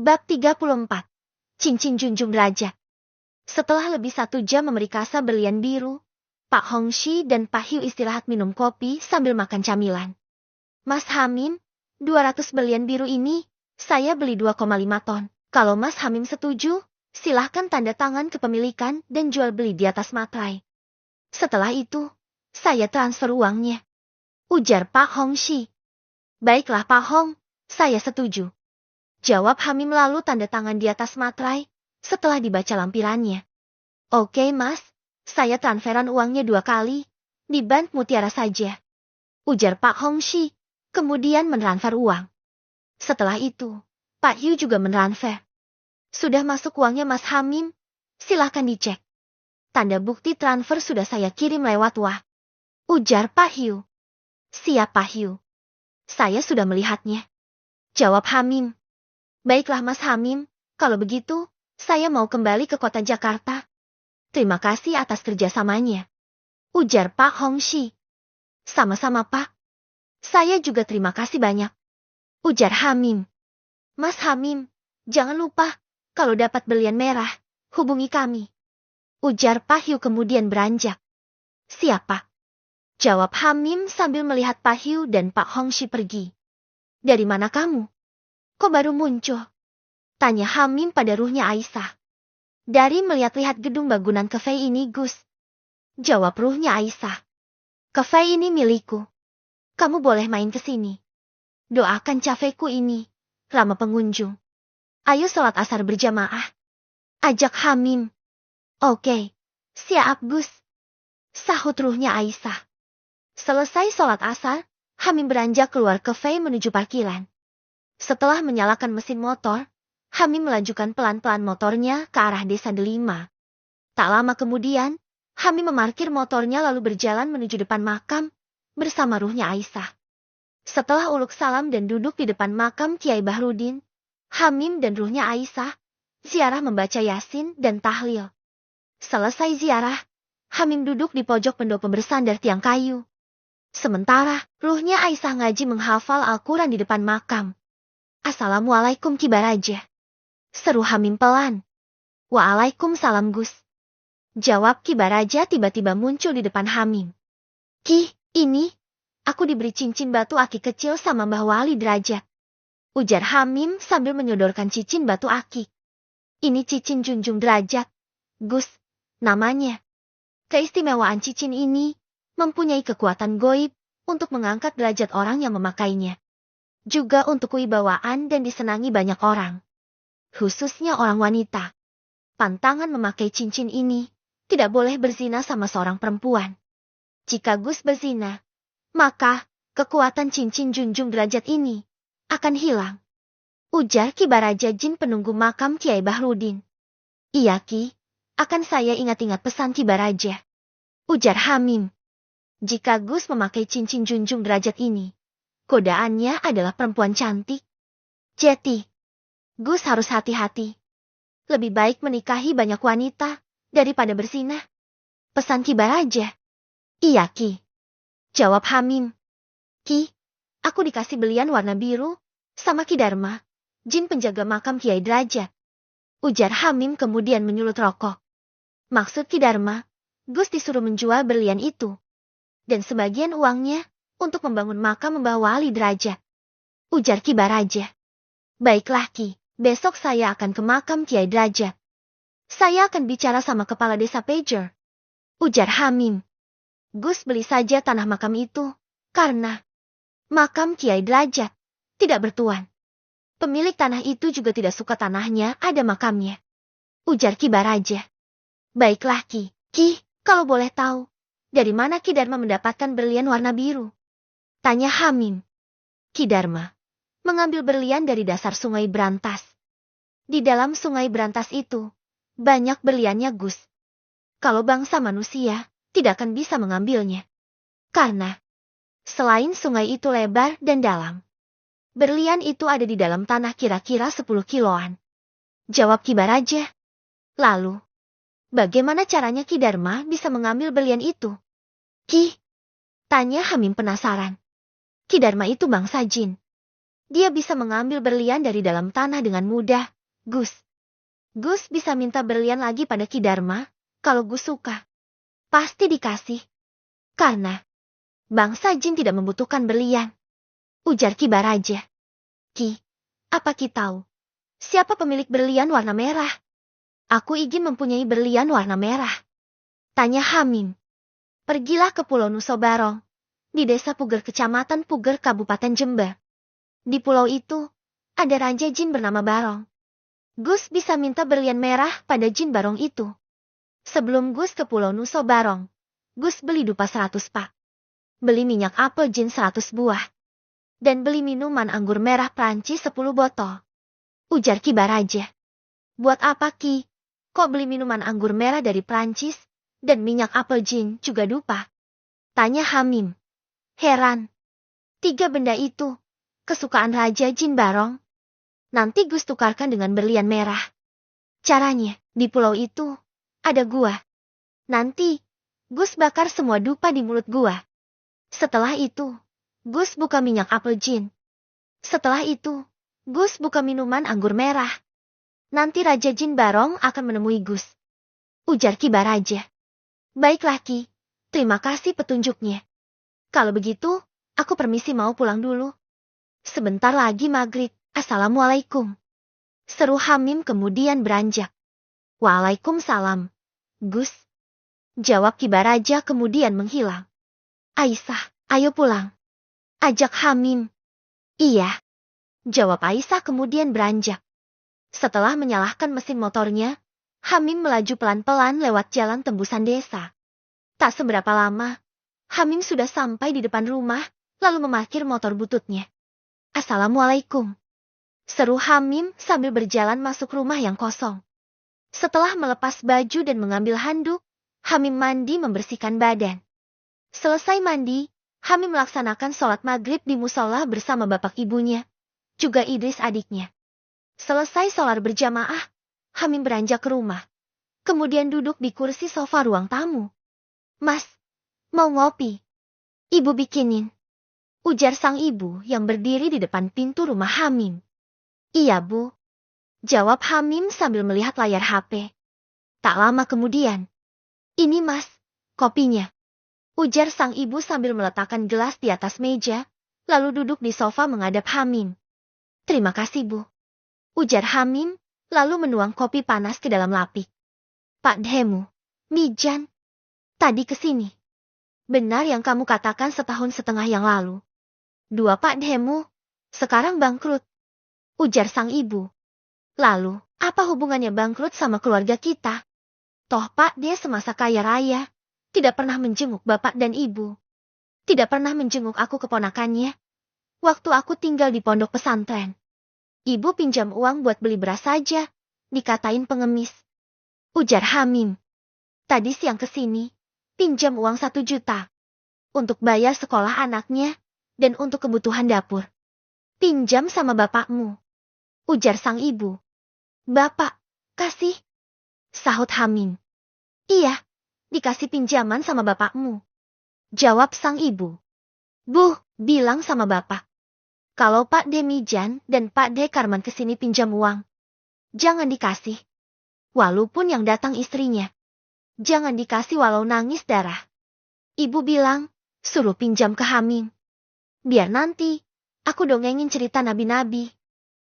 Bab 34. Cincin junjung derajat. Setelah lebih 1 jam memerikasa berlian biru, Pak Hongxi dan Pak Hiu istirahat minum kopi sambil makan camilan. Mas Hamim, 200 berlian biru ini, saya beli 2,5 ton. Kalau Mas Hamim setuju, silahkan tanda tangan kepemilikan dan jual beli di atas materai. Setelah itu, saya transfer uangnya. Ujar Pak Hongxi. Baiklah Pak Hong, saya setuju. Jawab Hamim lalu tanda tangan di atas materai, setelah dibaca lampirannya. Oke mas, saya transferan uangnya 2 kali, di Bank Mutiara saja. Ujar Pak Hongxi, kemudian mentransfer uang. Setelah itu, Pak Hiu juga mentransfer. Sudah masuk uangnya Mas Hamim, silahkan dicek. Tanda bukti transfer sudah saya kirim lewat WA. Ujar Pak Hiu. Siap Pak Hiu. Saya sudah melihatnya. Jawab Hamim. Baiklah Mas Hamim, kalau begitu, saya mau kembali ke kota Jakarta. Terima kasih atas kerjasamanya. Ujar Pak Hongxi. Sama-sama Pak. Saya juga terima kasih banyak. Ujar Hamim. Mas Hamim, jangan lupa, kalau dapat berlian merah, hubungi kami. Ujar Pak Hiu kemudian beranjak. Siap Pak. Jawab Hamim sambil melihat Pak Hiu dan Pak Hongxi pergi. Dari mana kamu? Kok baru muncul? Tanya Hamim pada ruhnya Aisyah. Dari melihat-lihat gedung bangunan kafe ini Gus. Jawab ruhnya Aisyah. Kafe ini milikku. Kamu boleh main ke sini. Doakan kafeku ini ramah pengunjung. Ayo sholat asar berjamaah. Ajak Hamim. Oke, siap Gus. Sahut ruhnya Aisyah. Selesai sholat asar, Hamim beranjak keluar kafe menuju parkiran. Setelah menyalakan mesin motor, Hamim melajukan pelan-pelan motornya ke arah desa Delima. Tak lama kemudian, Hamim memarkir motornya lalu berjalan menuju depan makam bersama ruhnya Aisyah. Setelah uluk salam dan duduk di depan makam Kiai Bahrudin, Hamim dan ruhnya Aisyah ziarah membaca Yasin dan tahlil. Selesai ziarah, Hamim duduk di pojok pendopo bersandar tiang kayu. Sementara, ruhnya Aisyah ngaji menghafal Al-Quran di depan makam. Assalamualaikum Ki Baraja. Seru Hamim pelan. Waalaikumsalam Gus. Jawab Ki Baraja tiba-tiba muncul di depan Hamim. Ki, ini, aku diberi cincin batu akik kecil sama Mbah Wali Derajat. Ujar Hamim sambil menyodorkan cincin batu akik. Ini cincin junjung derajat, Gus, namanya. Keistimewaan cincin ini mempunyai kekuatan goib untuk mengangkat derajat orang yang memakainya. Juga untuk kewibawaan dan disenangi banyak orang. Khususnya orang wanita. Pantangan memakai cincin ini tidak boleh berzina sama seorang perempuan. Jika Gus berzina, maka kekuatan cincin junjung derajat ini akan hilang. Ujar Ki Baraja Jin penunggu makam Kiai Bahrudin. Iya Ki, akan saya ingat-ingat pesan Ki Baraja. Ujar Hamim. Jika Gus memakai cincin junjung derajat ini, godaannya adalah perempuan cantik. Jadi, Gus harus hati-hati. Lebih baik menikahi banyak wanita daripada berzina. Pesan Ki Baraja. Iya Ki. Jawab Hamim. Ki, aku dikasih belian warna biru sama Ki Dharma, jin penjaga makam Kiai Derajat. Ujar Hamim kemudian menyulut rokok. Maksud Ki Dharma, Gus disuruh menjual berlian itu. Dan sebagian uangnya untuk membangun makam Mbah Wali Derajat. Ujar Ki Baraja. Baiklah Ki, besok saya akan ke makam Kiai Derajat. Saya akan bicara sama kepala desa Pager. Ujar Hamim. Gus beli saja tanah makam itu, karena makam Kiai Derajat tidak bertuan. Pemilik tanah itu juga tidak suka tanahnya ada makamnya. Ujar Ki Baraja. Baiklah Ki, kalau boleh tahu, dari mana Ki Dharma mendapatkan berlian warna biru? Tanya Hamim. Ki Dharma mengambil berlian dari dasar sungai Berantas. Di dalam sungai Berantas itu, banyak berliannya Gus. Kalau bangsa manusia, tidak akan bisa mengambilnya. Karena, selain sungai itu lebar dan dalam, berlian itu ada di dalam tanah kira-kira 10 kiloan. Jawab Ki Baraja. Lalu, bagaimana caranya Ki Dharma bisa mengambil berlian itu? Ki, tanya Hamim penasaran. Ki Dharma itu bangsa jin. Dia bisa mengambil berlian dari dalam tanah dengan mudah. Gus bisa minta berlian lagi pada Ki Dharma, kalau Gus suka. Pasti dikasih. Karena bangsa jin tidak membutuhkan berlian. Ujar Ki Baraja. Ki, apa Ki tahu? Siapa pemilik berlian warna merah? Aku ingin mempunyai berlian warna merah. Tanya Hamim. Pergilah ke Pulau Nusa Barong, di Desa Puger Kecamatan Puger Kabupaten Jember. Di pulau itu, ada raja jin bernama Barong. Gus bisa minta berlian merah pada jin Barong itu. Sebelum Gus ke Pulau Nusa Barong, Gus beli dupa 100 pak. Beli minyak apel jin 100 buah. Dan beli minuman anggur merah Prancis 10 botol. Ujar Ki Baraja. Buat apa Ki? Kok beli minuman anggur merah dari Prancis, dan minyak apel jin juga dupa? Tanya Hamim. Heran. 3 benda itu, kesukaan Raja Jin Barong. Nanti Gus tukarkan dengan berlian merah. Caranya, di pulau itu, ada gua. Nanti, Gus bakar semua dupa di mulut gua. Setelah itu, Gus buka minyak apel jin. Setelah itu, Gus buka minuman anggur merah. Nanti Raja Jin Barong akan menemui Gus. Ujar Ki Baraja. Baiklah Ki, terima kasih petunjuknya. Kalau begitu, aku permisi mau pulang dulu. Sebentar lagi maghrib, Assalamualaikum. Seru Hamim kemudian beranjak. Waalaikumsalam, Gus. Jawab Ki Baraja kemudian menghilang. Aisyah, ayo pulang. Ajak Hamim. Iya. Jawab Aisyah kemudian beranjak. Setelah menyalakan mesin motornya, Hamim melaju pelan-pelan lewat jalan tembusan desa. Tak seberapa lama, Hamim sudah sampai di depan rumah, lalu memarkir motor bututnya. Assalamualaikum. Seru Hamim sambil berjalan masuk rumah yang kosong. Setelah melepas baju dan mengambil handuk, Hamim mandi membersihkan badan. Selesai mandi, Hamim melaksanakan sholat maghrib di musola bersama bapak ibunya, juga Idris adiknya. Selesai sholat berjamaah, Hamim beranjak ke rumah. Kemudian duduk di kursi sofa ruang tamu. Mas, mau ngopi? Ibu bikinin. Ujar sang ibu yang berdiri di depan pintu rumah Hamim. Iya bu. Jawab Hamim sambil melihat layar HP. Tak lama kemudian. Ini mas, kopinya. Ujar sang ibu sambil meletakkan gelas di atas meja, lalu duduk di sofa menghadap Hamim. Terima kasih bu. Ujar Hamim, lalu menuang kopi panas ke dalam lapik. Pak Dhemu, Mijan, tadi kesini. Benar yang kamu katakan 1,5 tahun yang lalu. 2 Pak Dhemu, sekarang bangkrut. Ujar sang ibu. Lalu, apa hubungannya bangkrut sama keluarga kita? Toh Pak dia semasa kaya raya, tidak pernah menjenguk bapak dan ibu. Tidak pernah menjenguk aku keponakannya. Waktu aku tinggal di pondok pesantren. Ibu pinjam uang buat beli beras saja, dikatain pengemis. Ujar Hamim. Tadi siang kesini, pinjam uang 1 juta. Untuk bayar sekolah anaknya, dan untuk kebutuhan dapur. Pinjam sama bapakmu. Ujar sang ibu. Bapak, kasih. Sahut Hamim. Iya, dikasih pinjaman sama bapakmu. Jawab sang ibu. Bu, bilang sama bapak. Kalau Pak Demijan dan Pak De Karman kesini pinjam uang, jangan dikasih. Walaupun yang datang istrinya. Jangan dikasih walau nangis darah. Ibu bilang, suruh pinjam ke Hamim. Biar nanti, aku dongengin cerita nabi-nabi.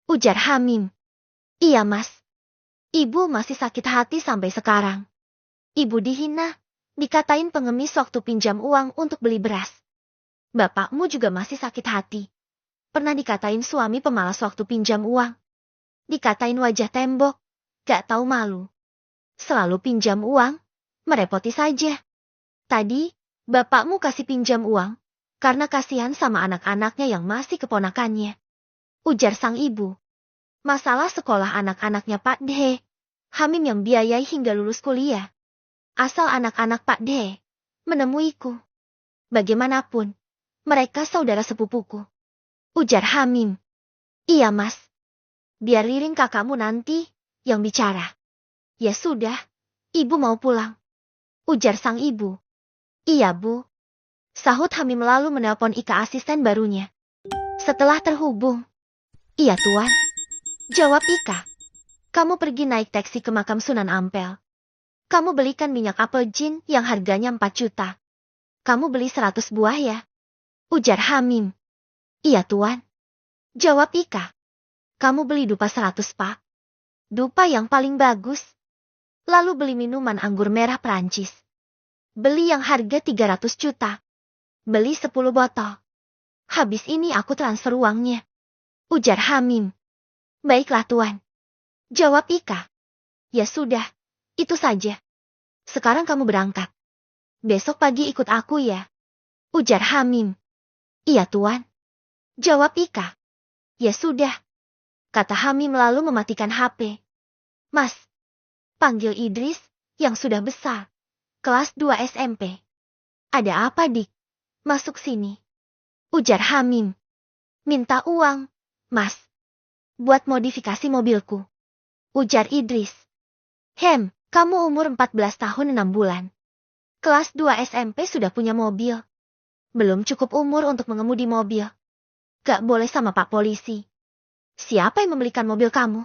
Ujar Hamim. Iya mas. Ibu masih sakit hati sampai sekarang. Ibu dihina, dikatain pengemis waktu pinjam uang untuk beli beras. Bapakmu juga masih sakit hati. Pernah dikatain suami pemalas waktu pinjam uang. Dikatain wajah tembok, gak tahu malu. Selalu pinjam uang, merepoti saja. Tadi, bapakmu kasih pinjam uang, karena kasihan sama anak-anaknya yang masih keponakannya. Ujar sang ibu. Masalah sekolah anak-anaknya Pak De, Hamim yang biayai hingga lulus kuliah. Asal anak-anak Pak De menemuiku. Bagaimanapun, mereka saudara sepupuku. Ujar Hamim. Iya mas. Biar Ririn kakakmu nanti yang bicara. Ya sudah, ibu mau pulang. Ujar sang ibu. Iya bu. Sahut Hamim lalu menelpon Ika asisten barunya. Setelah terhubung, Iya tuan. Jawab Ika. Kamu pergi naik taksi ke makam Sunan Ampel. Kamu belikan minyak apel jin yang harganya 4 juta. Kamu beli 100 buah ya? Ujar Hamim. Iya tuan. Jawab Ika. Kamu beli dupa 100 pak. Dupa yang paling bagus. Lalu beli minuman anggur merah Perancis. Beli yang harga 300 juta. Beli 10 botol. Habis ini aku transfer uangnya. Ujar Hamim. Baiklah tuan. Jawab Ika. Ya sudah, itu saja. Sekarang kamu berangkat. Besok pagi ikut aku ya. Ujar Hamim. Iya tuan. Jawab Ika. Ya sudah. Kata Hamim lalu mematikan HP. Mas. Panggil Idris, yang sudah besar. Kelas 2 SMP. Ada apa dik? Masuk sini. Ujar Hamim. Minta uang, mas. Buat modifikasi mobilku. Ujar Idris. Kamu umur 14 tahun 6 bulan. Kelas 2 SMP sudah punya mobil. Belum cukup umur untuk mengemudi mobil. Gak boleh sama Pak Polisi. Siapa yang membelikan mobil kamu?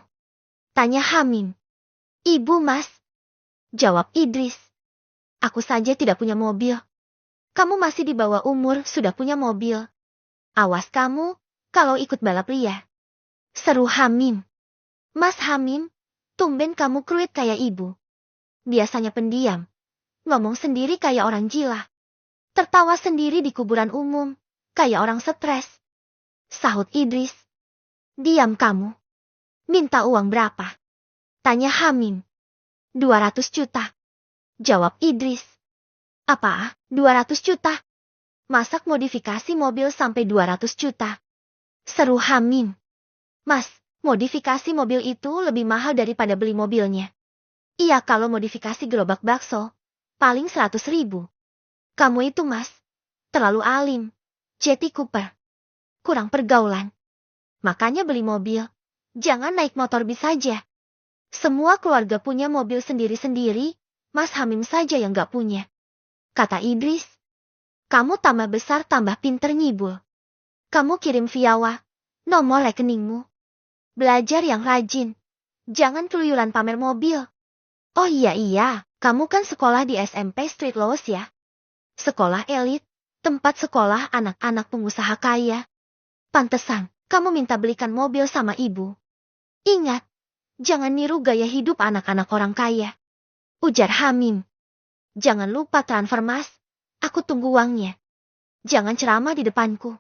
Tanya Hamim. Ibu mas. Jawab Idris. Aku saja tidak punya mobil. Kamu masih di bawah umur sudah punya mobil. Awas kamu, kalau ikut balap liar. Seru Hamim. Mas Hamim, tumben kamu kruit kayak ibu. Biasanya pendiam. Ngomong sendiri kayak orang gila. Tertawa sendiri di kuburan umum, kayak orang stres. Sahut Idris. Diam kamu. Minta uang berapa? Tanya Hamim. 200 juta. Jawab Idris. Apa? 200 juta? Masak modifikasi mobil sampai 200 juta. Seru Hamim. Mas, modifikasi mobil itu lebih mahal daripada beli mobilnya. Iya kalau modifikasi gerobak bakso, paling 100.000. Kamu itu mas, terlalu alim. Jetty Cooper. Kurang pergaulan. Makanya beli mobil. Jangan naik motor bis saja. Semua keluarga punya mobil sendiri-sendiri, Mas Hamim saja yang gak punya. Kata Idris. Kamu tambah besar tambah pinter nyibul. Kamu kirim via nomor rekeningmu. Belajar yang rajin. Jangan keluyuran pamer mobil. Oh iya, kamu kan sekolah di SMP Street Lowes ya? Sekolah elit, tempat sekolah anak-anak pengusaha kaya. Pantesan, kamu minta belikan mobil sama ibu. Ingat, jangan niru gaya hidup anak-anak orang kaya. Ujar Hamim. Jangan lupa transfer mas, aku tunggu uangnya. Jangan ceramah di depanku.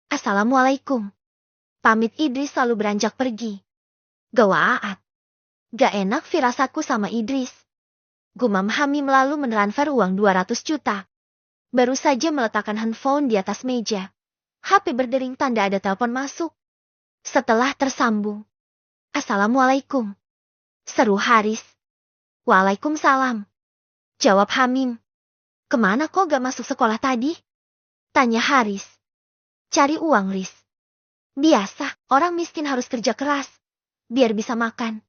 Assalamualaikum. Pamit Idris lalu beranjak pergi. Gawaat. Gak enak firasatku sama Idris. Gumam Hamim lalu mentransfer uang 200 juta. Baru saja meletakkan handphone di atas meja. HP berdering tanda ada telepon masuk. Setelah tersambung. Assalamualaikum. Seru Haris. Waalaikumsalam. Jawab Hamim. Kemana kok gak masuk sekolah tadi? Tanya Haris. Cari uang Riz. Biasa, orang miskin harus kerja keras. Biar bisa makan.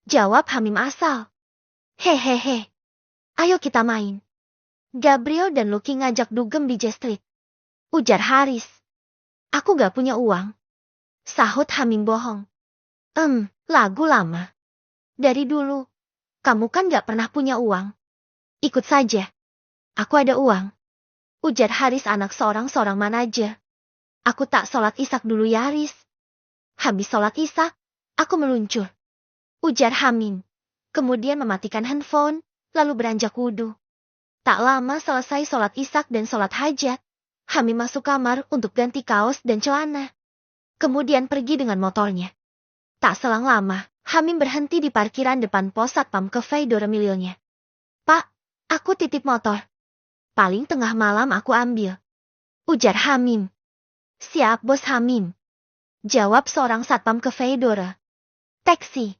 Jawab Hamim asal. Hehehe. Ayo kita main. Gabriel dan Lucky ngajak dugem di J Street. Ujar Haris. Aku gak punya uang. Sahut Hamim bohong. Lagu lama. Dari dulu. Kamu kan gak pernah punya uang. Ikut saja. Aku ada uang. Ujar Haris anak seorang manajer. Aku tak sholat isak dulu ya Haris. Habis sholat isak, aku meluncur. Ujar Hamim. Kemudian mematikan handphone, lalu beranjak wudhu. Tak lama selesai sholat isak dan sholat hajat, Hamim masuk kamar untuk ganti kaos dan celana. Kemudian pergi dengan motornya. Tak selang lama, Hamim berhenti di parkiran depan pos satpam Cafe Doremililnya. Pak, aku titip motor. Paling tengah malam aku ambil. Ujar Hamim. Siap bos Hamim. Jawab seorang satpam Cafe Dora. Taksi.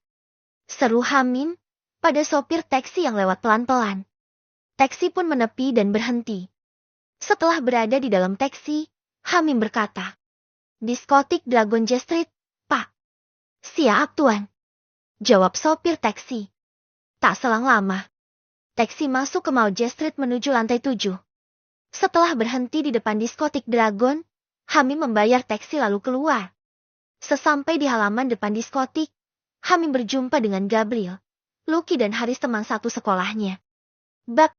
Seru Hamim pada sopir taksi yang lewat pelan-pelan. Taksi pun menepi dan berhenti. Setelah berada di dalam taksi, Hamim berkata. Diskotik Dragon J Street, Pak. Siap tuan. Jawab sopir taksi. Tak selang lama. Taksi masuk ke Mall J Street menuju lantai 7. Setelah berhenti di depan diskotik Dragon, Hamim membayar taksi lalu keluar. Sesampai di halaman depan diskotik, Hamim berjumpa dengan Gabriel, Lucky dan Haris teman satu sekolahnya. Bab